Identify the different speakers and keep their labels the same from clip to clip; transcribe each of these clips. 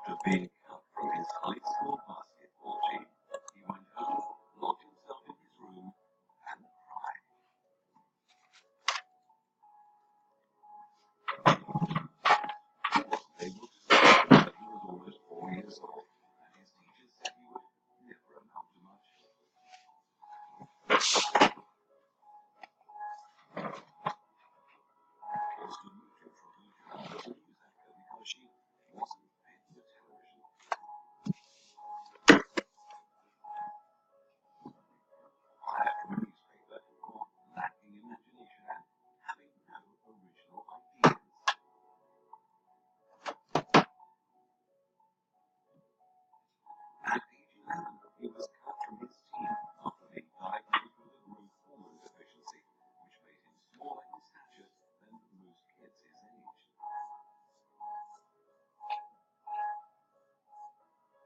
Speaker 1: After being cut from his high school basketball team, he went home, locked himself in his room, and cried. He wasn't able to sleep until he was almost 4 years old, and his teachers said he would never amount to much. Also moved him from her job as a news anchor because she wasn't fit for television. Hired from a newspaper called Lacking Imagination and having no original ideas. At age 11, he was cut from his team after being diagnosed with a growth hormone deficiency, which made him smaller in stature than most kids his age.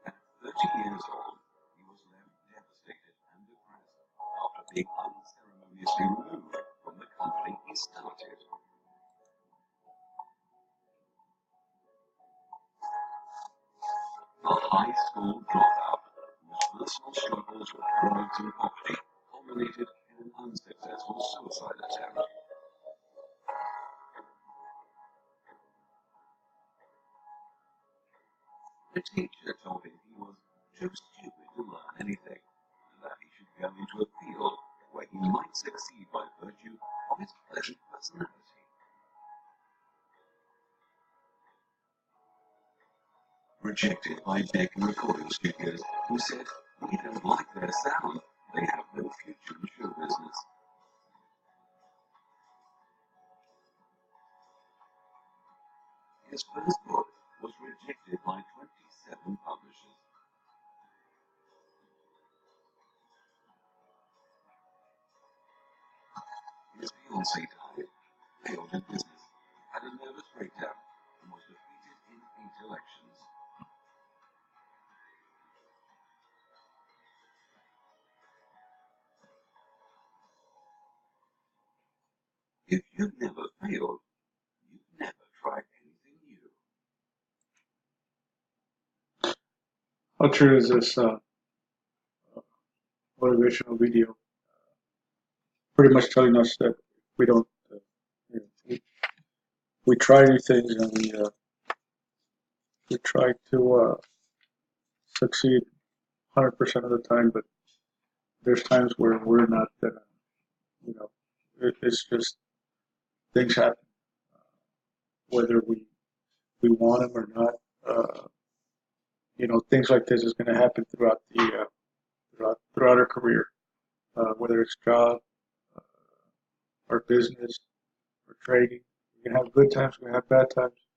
Speaker 1: At 30 years old, he was left devastated and depressed after being unceremoniously removed from the company he started. A high school dropout whose personal struggles with drugs and poverty culminated in an unsuccessful suicide attempt. The teacher told him he was too stupid to learn anything, and that he should go into a field where he might succeed by virtue of his pleasant personality. Rejected by big recording studios who said, "We don't like their sound, they have no future in show business." His first book was rejected by 27 publishers. His fiancée died, failed in business, had a nervous breakdown, and was defeated in 8 elections. If you've never failed, you've never tried anything new.
Speaker 2: How true is this motivational video? Pretty much telling us that we don't, we try new things and we try to succeed 100% of the time, but there's times where we're not, it's just things happen, whether we want them or not. Things like this is going to happen throughout our career, whether it's job, our business, or trading. We're going to have good times, we're going to have bad times,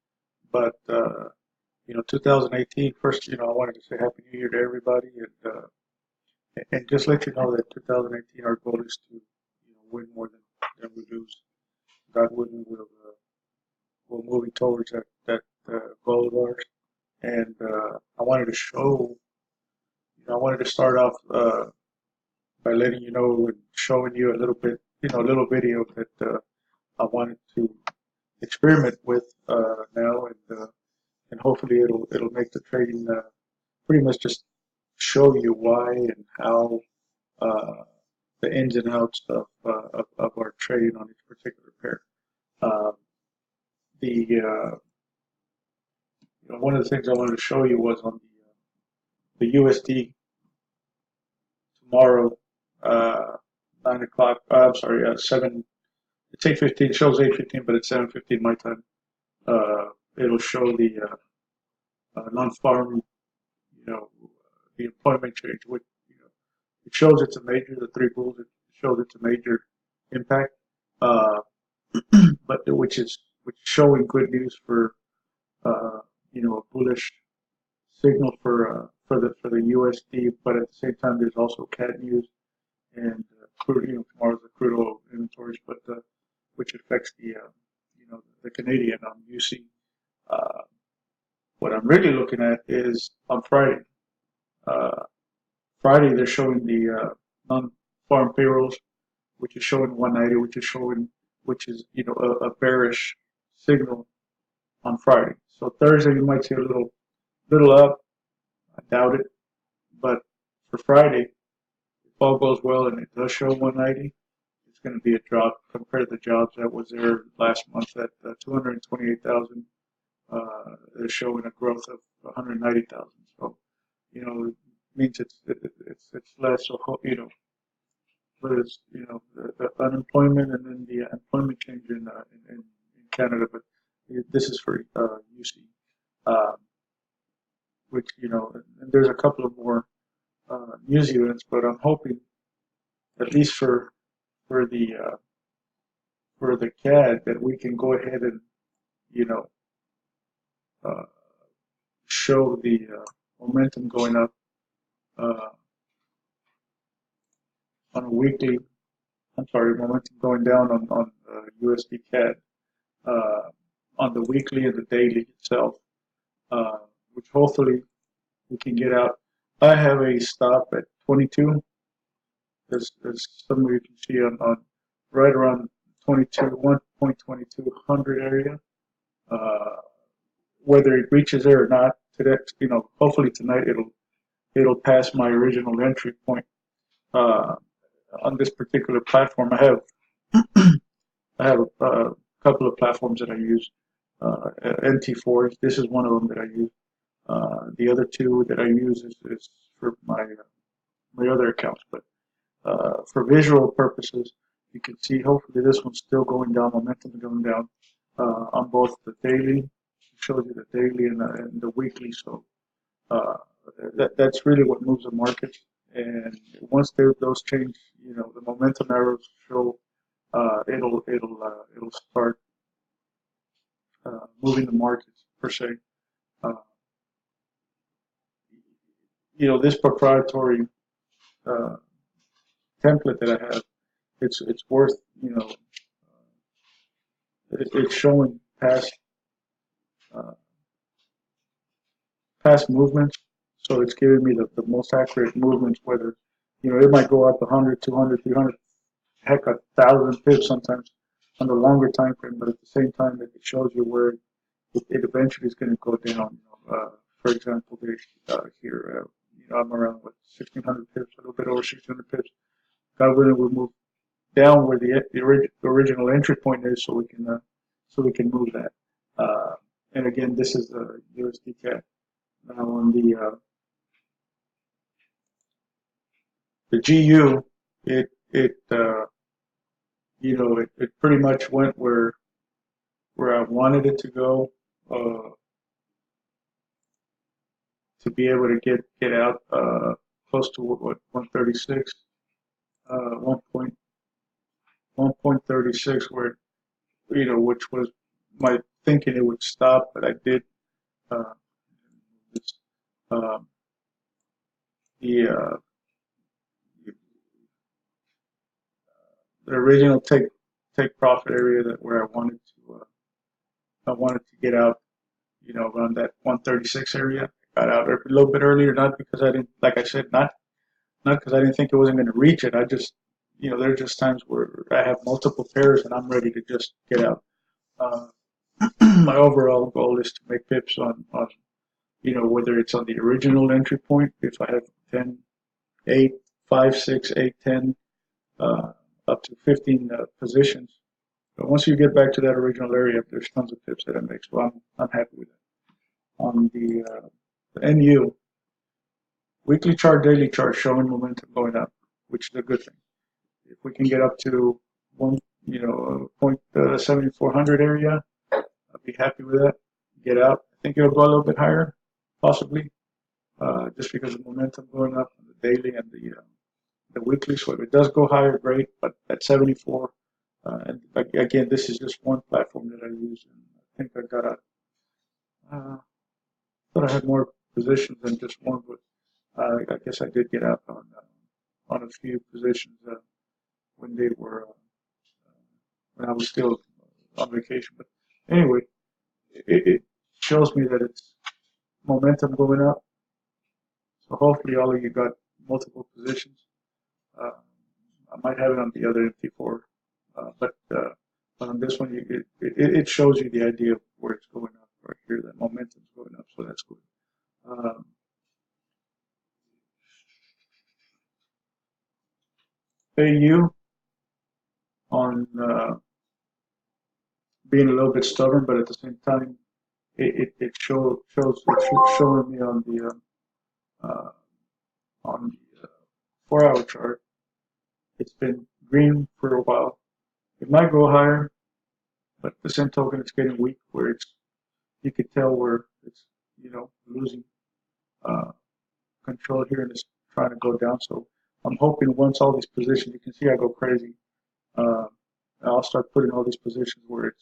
Speaker 2: but 2018. First, I wanted to say Happy New Year to everybody, and just let you know that 2018, our goal is to win more than we lose. God willing, we're moving towards that goal of ours. And I wanted to start off by letting you know and showing you a little bit, a little video that I wanted to experiment with now, and hopefully it'll make the trading pretty much just show you why and how the ins and outs of our trading on each particular pair. One of the things I wanted to show you was on the USD tomorrow, 9 o'clock. I'm sorry, 7. It's 8:15. Shows 8:15, but it's 7:15 my time. It'll show the non-farm, the employment change. Which it shows it's a major. The 3 bulls. It shows it's a major impact, but which is showing good news for a bullish signal for the USD. But at the same time, there's also CAD news and crude. Tomorrow's the crude oil inventories, but which affects the Canadian on UC. What I'm really looking at is on Friday. Friday they're showing the non-farm payrolls, which is showing 190, which is a bearish signal on Friday. So Thursday you might see a little little up. I doubt it. But for Friday, if all goes well and it does show 190, it's going to be a drop compared to the jobs that was there last month at 228,000. They're showing a growth of 190,000. So, it means it's less. So, whether it's, the unemployment and then the employment change in Canada, but this is for UC, uh, which, and there's a couple of more New Zealand's, but I'm hoping at least for the for the CAD that we can go ahead and you know uh, show the momentum going up uh, on a weekly. I'm sorry, momentum going down on USD CAD uh, on the weekly and the daily itself, uh, which hopefully we can get out. I have a stop at 22, as some of you can see on right around 22, 1.2200 area. Uh, Whether it reaches there or not today, hopefully tonight it'll pass my original entry point uh, on this particular platform. I have a couple of platforms that I use. NT4s. This is one of them that I use. The other two that I use is for my other accounts, but for visual purposes, you can see hopefully this one's still going down, momentum going down on both the daily. It shows you the daily and the weekly. So uh, that's really what moves the market. And once those change, the momentum arrows show it'll start moving the markets per se. Uh, this proprietary uh, template that I have, it's worth, it's showing uh, past movements, so it's giving me the most accurate movements. Whether it might go up 100, 200, 300, heck, 1,000 pips sometimes on the longer time frame, but at the same time, it shows you where it eventually is going to go down. For example, here, I'm around 1,600 pips, a little bit over 1,600 pips. God willing, we'll move down where the original entry point is, so we can move that. And again, this is the USD CAD. Now on the GU, it pretty much went where I wanted it to go to be able to get out close to what 136, 1.36, where which was my thinking it would stop, but I did uh, this, um, the the original take profit area that where I wanted to get out, around that 136 area. I got out a little bit earlier, not because I didn't, like I said, not because I didn't think it wasn't going to reach it. I just, there are just times where I have multiple pairs and I'm ready to just get out. Uh, my overall goal is to make pips on whether it's on the original entry point, if I have 10, 8, 5, 6, 8, 10, up to 15 positions. But once you get back to that original area, there's tons of pips that I make, so I'm happy with it. On the NU, weekly chart, daily chart showing momentum going up, which is a good thing. If we can get up to one, 0.7400 area, I'll be happy with that. Get out. I think it'll go a little bit higher, possibly, just because of momentum going up on the daily and the weekly. So if it does go higher, great. But at 74, and again, this is just one platform that I use, and I think I got thought I had more positions than just one, but I guess I did get out on a few positions when they were when I was still on vacation. But anyway, it shows me that it's momentum going up. So hopefully all of you got multiple positions. Uh, I might have it on the other MT4, but on this one, it shows you the idea of where it's going up right here. That momentum's going up, so that's good. Um, AU on being a little bit stubborn, but at the same time, it's showing me uh, on the 4 hour chart. It's been green for a while. It might go higher, but the same token, it's getting weak. Where it's you could tell where it's losing uh, control here and it's trying to go down. So I'm hoping once all these positions, you can see I go crazy. Uh, I'll start putting all these positions where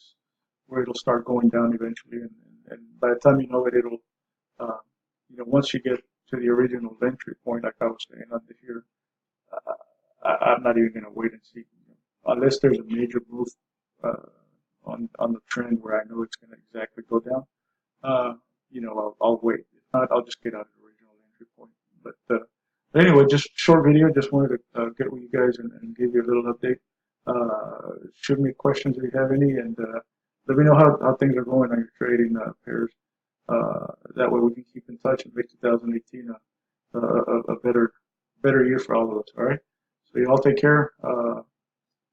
Speaker 2: it'll start going down eventually, and by the time you know it, it'll once you get to the original entry point, like I was saying under here, I'm not even going to wait and see unless there's a major move uh, on the trend where I know it's going to exactly go down. I'll wait. If not, I'll just get out of the original entry point. But anyway, just short video. Just wanted to get with you guys and give you a little update. Shoot me questions if you have any, and let me know how things are going on your trading pairs. That way we can keep in touch and make 2018 a better year for all of us. All right. So you all take care.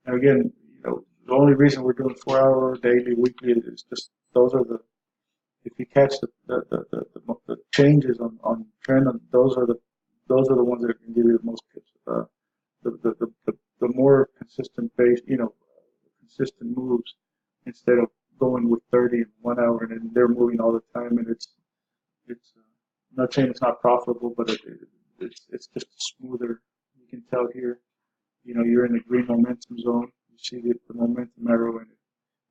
Speaker 2: And again, the only reason we're doing 4 hour daily, weekly is just those are the if you catch the changes on trend, those are the ones that can give you the most tips. The more consistent base, consistent moves instead of going with 30 in 1 hour and then they're moving all the time and it's I'm not saying it's not profitable, but it's just smoother. You can tell here, you're in the green momentum zone. You see the momentum arrow and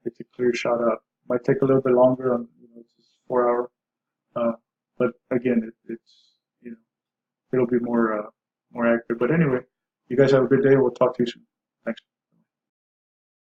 Speaker 2: it's a clear shot up. Might take a little bit longer on, it's just 4 hour. Uh, but again, it's, it'll be more accurate. But anyway, you guys have a good day. We'll talk to you soon.